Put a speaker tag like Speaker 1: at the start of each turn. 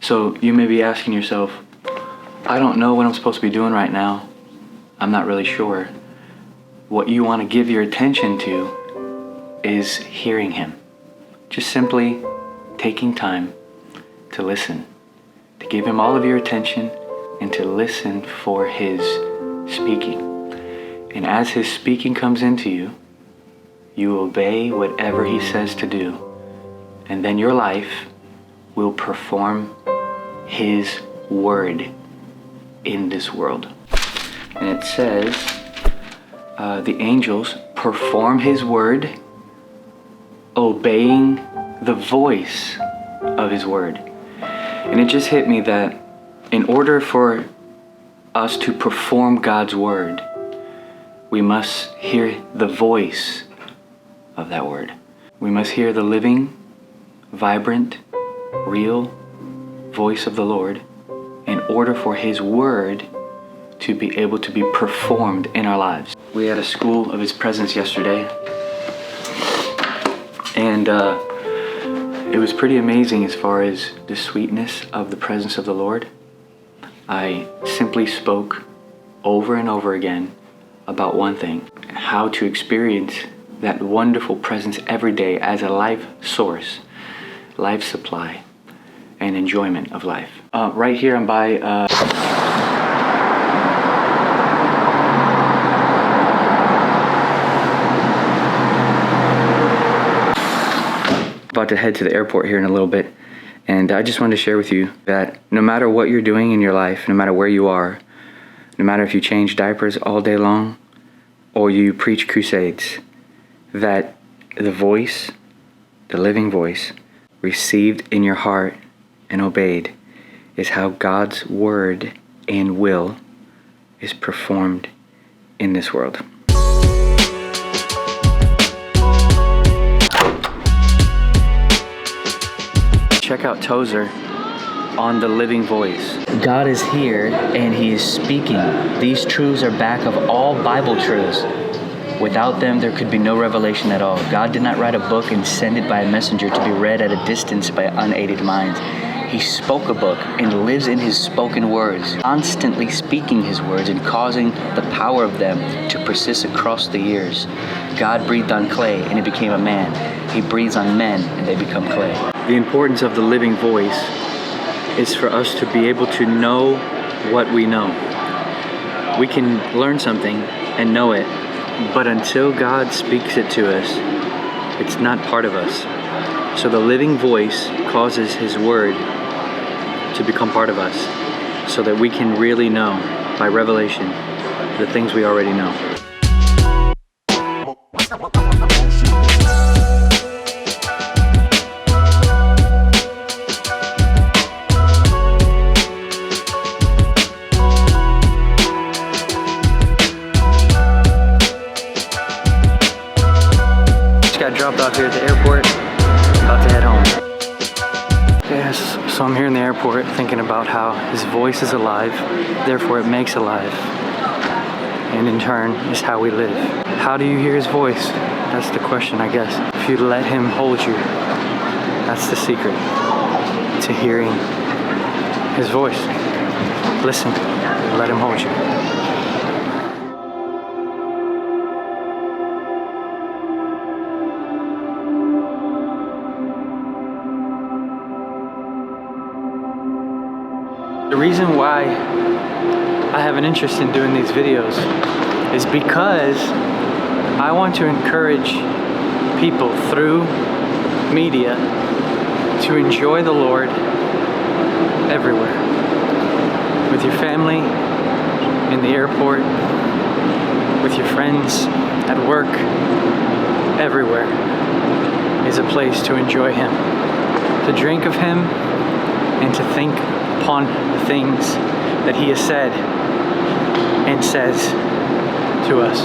Speaker 1: So you may be asking yourself, I don't know what I'm supposed to be doing right now. I'm not really sure. What you want to give your attention to is hearing Him. Just simply taking time to listen, to give Him all of your attention and to listen for His speaking. And as His speaking comes into you, you obey whatever He says to do. And then your life will perform His word in this world. And it says, the angels perform His word, obeying the voice of His word. And it just hit me that in order for us to perform God's word, we must hear the voice of that word. We must hear the living, vibrant, real voice of the Lord in order for His word to be able to be performed in our lives. We had a school of His presence yesterday, and it was pretty amazing as far as the sweetness of the presence of the Lord. I simply spoke over and over again about one thing: how to experience that wonderful presence every day as a life source, life supply, and enjoyment of life. Right here I'm by about to head to the airport here in a little bit, and I just wanted to share with you that no matter what you're doing in your life, no matter where you are, no matter if you change diapers all day long or you preach crusades, that the voice, the living voice, received in your heart and obeyed is how God's word and will is performed in this world. Check out Tozer on the living voice. God is here and He is speaking. These truths are back of all Bible truths. Without them, there could be no revelation at all. God did not write a book and send it by a messenger to be read at a distance by unaided minds. He spoke a book and lives in His spoken words, constantly speaking His words and causing the power of them to persist across the years. God breathed on clay and it became a man. He breathes on men and they become clay. The importance of the living voice is for us to be able to know what we know. We can learn something and know it, but until God speaks it to us, it's not part of us. So the living voice causes His word to become part of us so that we can really know by revelation the things we already know. Got dropped off here at the airport, about to head home. Yes, so I'm here in the airport thinking about how His voice is alive, therefore it makes alive, and in turn is how we live. How do you hear His voice? That's the question, I guess. If you let Him hold you, that's the secret to hearing His voice. Listen, let Him hold you. The reason why I have an interest in doing these videos is because I want to encourage people through media to enjoy the Lord everywhere. With your family, in the airport, with your friends, at work, everywhere is a place to enjoy Him, to drink of Him, and to think upon the things that He has said and says to us.